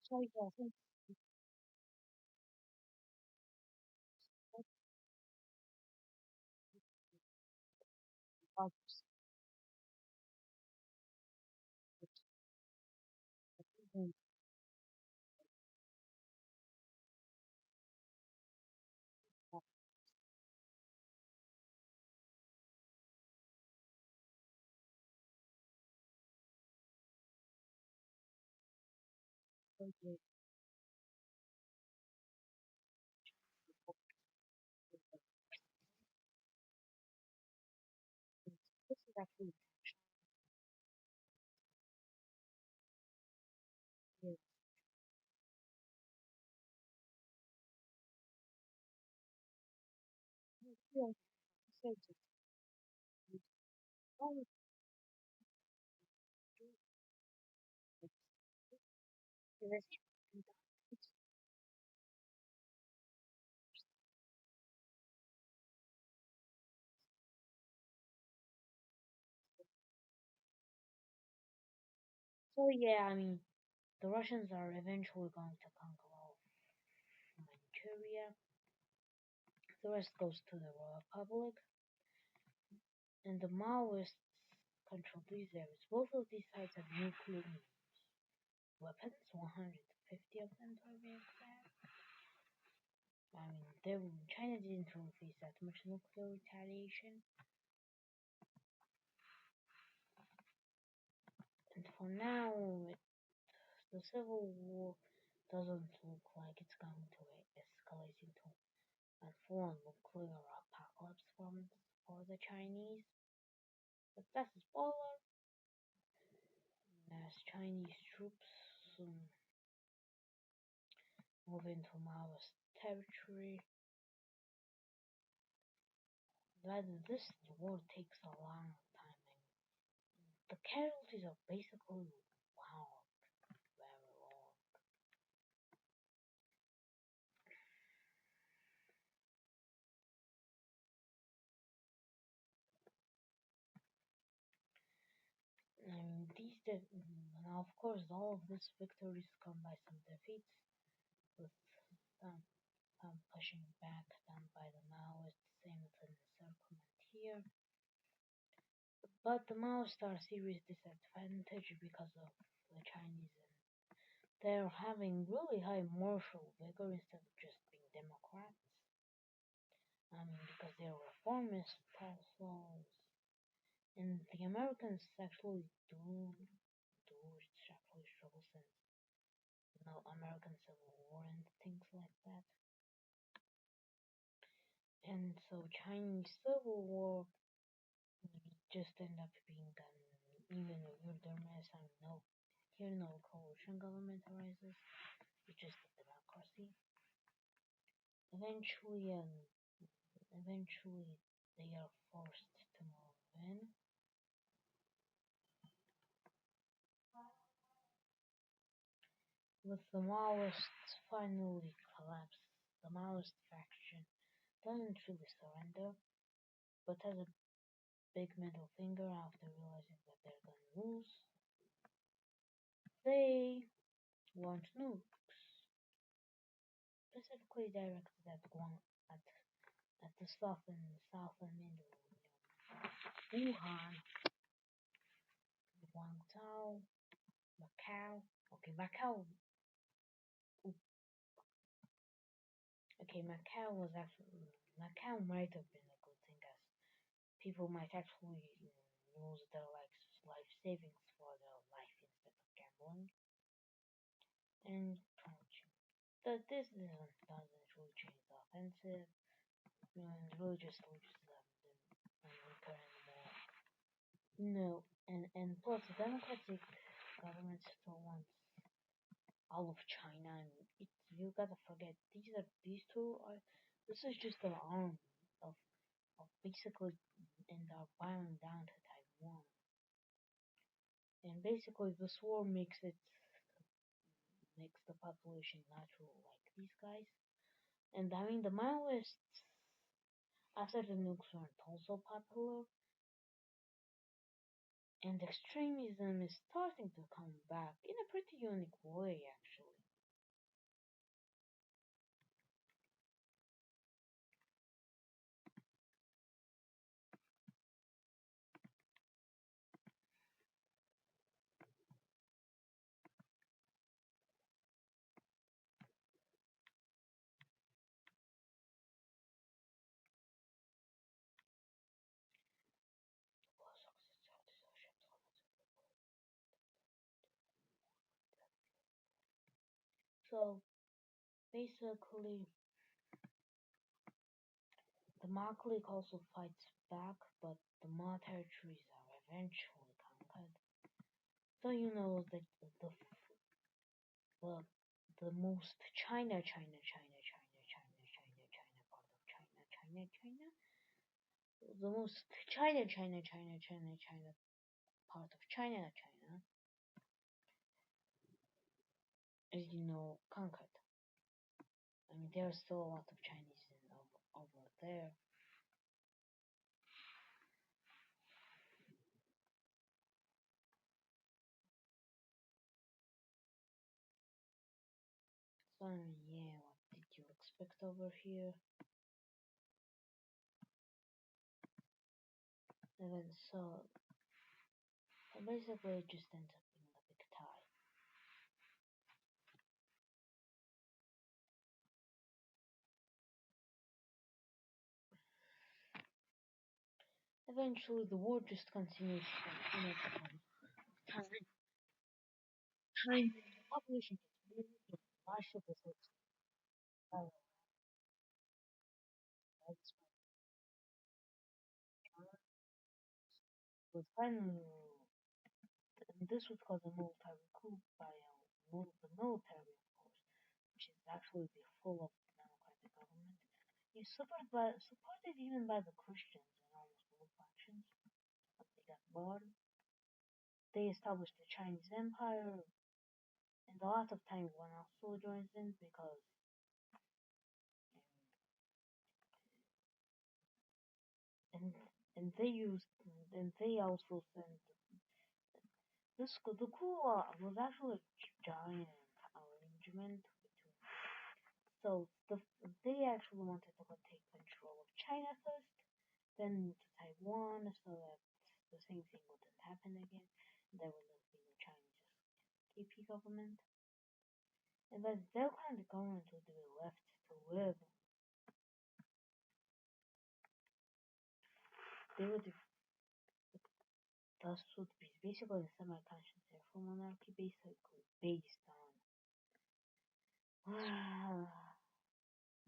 So yeah, I think that's others. Even after this is actually yeah, yeah, said it. All of this so yeah, I mean the Russians are eventually going to conquer all of Manchuria. The rest goes to the Republic, and the Maoists control these areas. Both of these sites have nuclear weapons, 150 of them to be exact. I mean, China didn't really face that much nuclear retaliation, and for now, the civil war doesn't look like it's going to escalate into a full nuclear apocalypse for the Chinese. But that's a spoiler, as Chinese troops soon move into Maoist territory. But this war takes a long time. The casualties are basically wow, very long. Now of course all of these victories come by some defeats, with some, some pushing back done by the Maoists, same with the encirclement here. But the Maoists are a serious disadvantage because of the Chinese, and they're having really high martial vigor instead of just being Democrats. Because they're reformists also, and the Americans actually actually struggle since American Civil War and things like that. And so Chinese Civil War just end up being an even a weirder mess. No coalition government arises. It's just a democracy. Eventually, eventually they are forced to move in. With the Maoists finally collapse, the Maoist faction doesn't really surrender, but has a big middle finger after realizing that they're gonna lose. They want nukes, specifically directed at the south and middle, Wuhan, Guangzhou, Macau. Okay, Macau. Macau might have been a good thing, as people might actually use their life savings for their life instead of gambling. And this doesn't really change the offensive. And really just leaves them weaker and more. No, and plus the democratic government still wants all of China, and you gotta forget these two are this is just an arm of basically, and are bowing down to Taiwan. And basically this war makes the population not really like these guys. And I mean the Maoists, after the nukes weren't also popular, and extremism is starting to come back in a pretty unique way actually. So basically, the Maklik also fights back, but the Ma territories are eventually conquered. So you know that the the most China part of China, the most China part of China is conquered. I mean, there are still a lot of Chinese over there. So yeah, what did you expect over here? And then so basically it just ends up being a big tie. Eventually the war just continues time. The population gets really big. My ship is like was when this would cause a military coup by the military, of course, which is actually the full of democratic government. He's supported even by the Christians in almost all factions. But they got bored. They established the Chinese Empire, and a lot of Taiwan also joins in because and and they used and they also sent the coup was actually a giant arrangement between so they actually wanted to take control of China first, then to Taiwan, so that the same thing wouldn't happen again. There would be the Chinese KP government, and then their kind of government would be left to live. They would thus would be basically a semi-conscious therefore monarchy, basically based on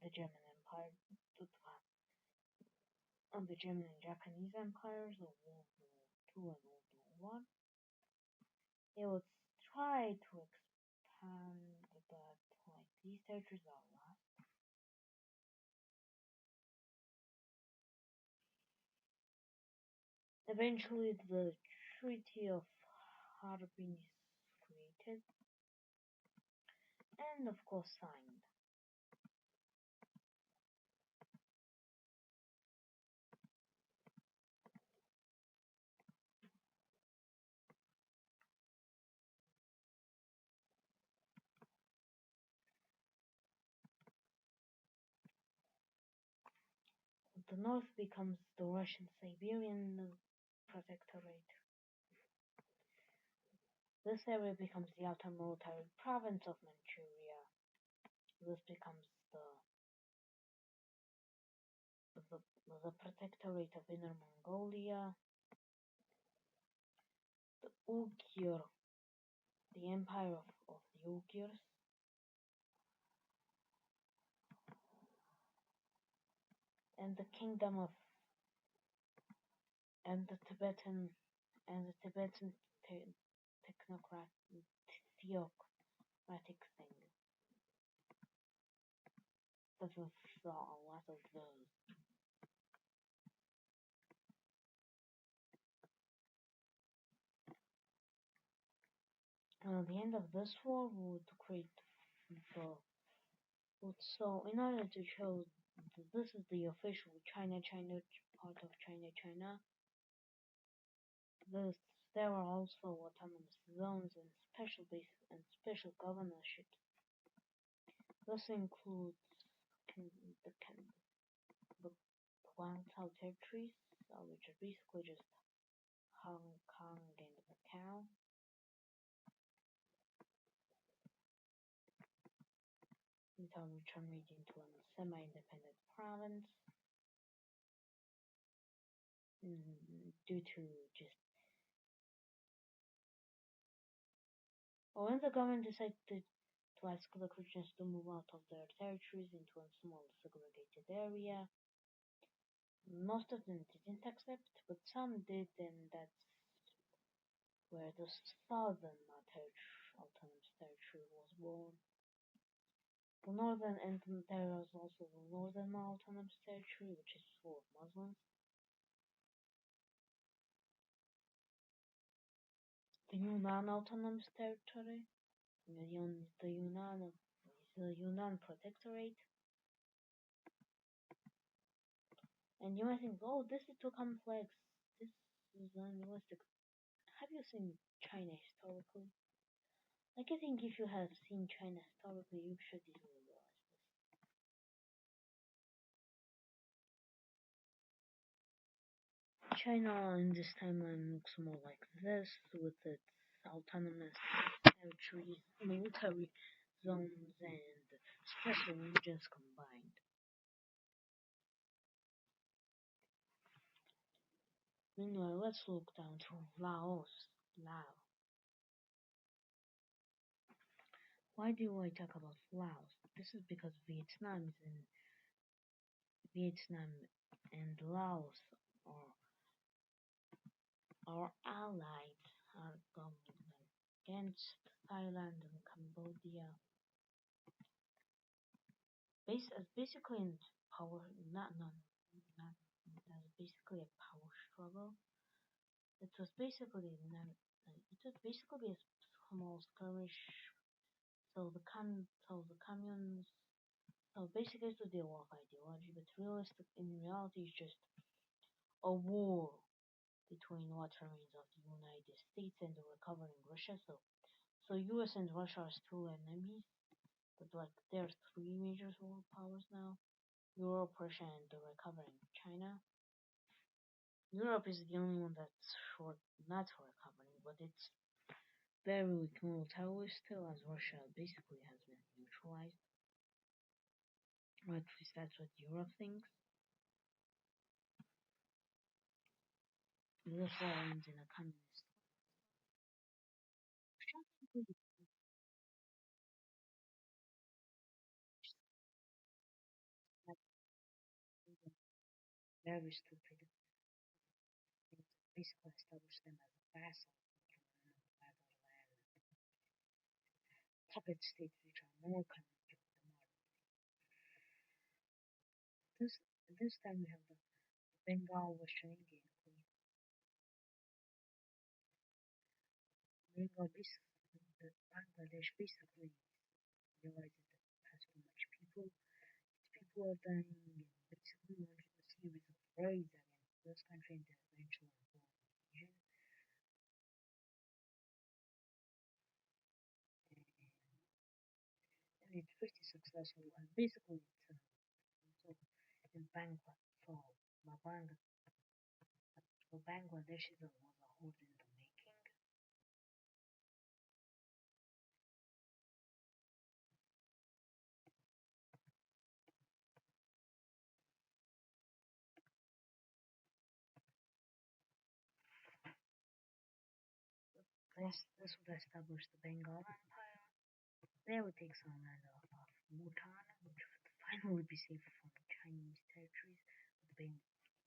the German Empire, on the German and Japanese empires of World War II and World War One. It would try to expand, but like these territories are lost. Eventually, the Treaty of Harbin is created and, of course, signed. The north becomes the Russian Siberian Protectorate. This area becomes the outer military province of Manchuria. This becomes the, the Protectorate of Inner Mongolia, the Ugyur, the Empire of the Ugyurs, and the Kingdom of and the Tibetan technocratic theocratic thing. There's a lot of those. At the end of this war would create the so in order to show this is the official China part of China. There are also autonomous zones and special governorships. This includes the Guangzhou territories, which are basically just Hong Kong and Macau. Which are made into a semi-independent province due to just when the government decided to to ask the Christians to move out of their territories into a small segregated area. Most of them didn't accept, but some did, and that's where the Southern Autonomous Territory was born. The northern end there is also the Northern Autonomous Territory, which is full of Muslims. The Yunnan Autonomous Territory, the Yunnan is the Yunnan Protectorate. And you might think, oh, this is too complex. This is unrealistic. Have you seen China historically? Like, I think if you have seen China historically, you should easily realize this. China in this timeline looks more like this, with its autonomous territories, military zones, and special regions combined. Meanwhile, let's look down to Laos. Laos. Why do I talk about Laos? This is because Vietnam and Laos are allied, are going against Thailand and Cambodia. As basically in power, not as basically a power struggle. It was basically a small skirmish. So the communes. So basically, it's a deal of ideology, but in reality, it's just a war between what remains of the United States and the recovering Russia. So US and Russia are still enemies, but like there are three major world powers now: Europe, Russia, and the recovering China. Europe is the only one that's not recovering, but it's very weak militarily still, as Russia basically has been neutralized. Or at least that's what Europe thinks. This all ends in a communist. Very stupid. Basically establish them as a vassal puppet states which are more connected to the modern. This this time we have the Bengal with shenanigans. Bengal basically the Bangladesh basically realizes that it has too much people. Its people are dying and basically launches a series of raids against this country and eventually invasion. And it's pretty successful and basically so in Bangladesh so Bangladesh was a hold in the making. This would establish the Bengal Empire. They would take some land off of Bhutan, which would finally be safe from Chinese territories,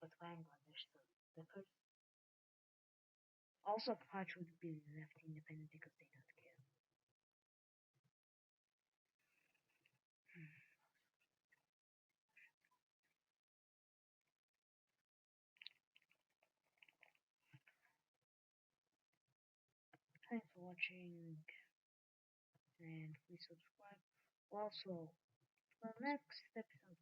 but Bangladesh still differs. Also, Kutch would be left independent because they don't care. Thanks for watching, and please subscribe. Also, the next episode